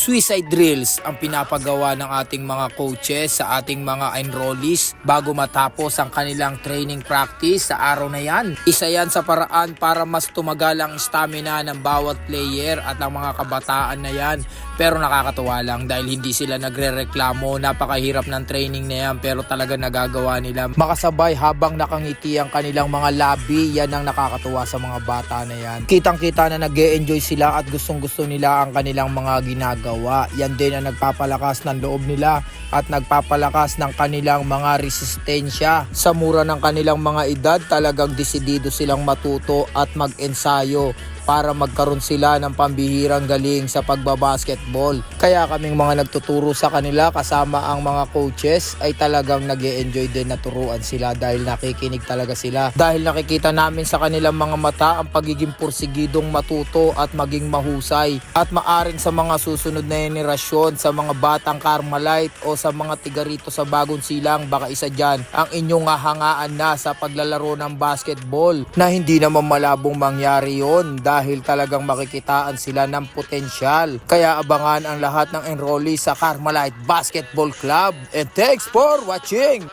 Suicide drills ang pinapagawa ng ating mga coaches sa ating mga enrollees bago matapos ang kanilang training practice sa araw na yan. Isa yan sa paraan para mas tumagal ang stamina ng bawat player at ang mga kabataan na yan. Pero nakakatuwa lang dahil hindi sila nagre-reklamo, napakahirap ng training na yan pero talaga nagagawa nila makasabay habang nakangiti ang kanilang mga labi. Yan ang nakakatuwa sa mga bata na yan. Kitang-kita na nag-e-enjoy sila at gustong-gusto nila ang kanilang mga ginagawa. Yan din ang nagpapalakas ng loob nila at nagpapalakas ng kanilang mga resistensya. Sa mura ng kanilang mga edad, talagang desidido silang matuto at mag-ensayo para magkaroon sila ng pambihirang galing sa pagbabasketball. Kaya kaming mga nagtuturo sa kanila kasama ang mga coaches ay talagang nag-e-enjoy din na turuan sila dahil nakikinig talaga sila. Dahil nakikita namin sa kanilang mga mata ang pagiging pursigidong matuto at maging mahusay. At maaring sa mga susunod na henerasyon, sa mga batang Carmelite o sa mga tiga rito sa Bagong Silang, baka isa dyan ang inyong hahangaan na sa paglalaro ng basketball na hindi naman malabong mangyari yon dahil talagang makikitaan sila ng potensyal. Kaya abangan ang lahat ng enrollees sa Carmelite Basketball Club. And thanks for watching!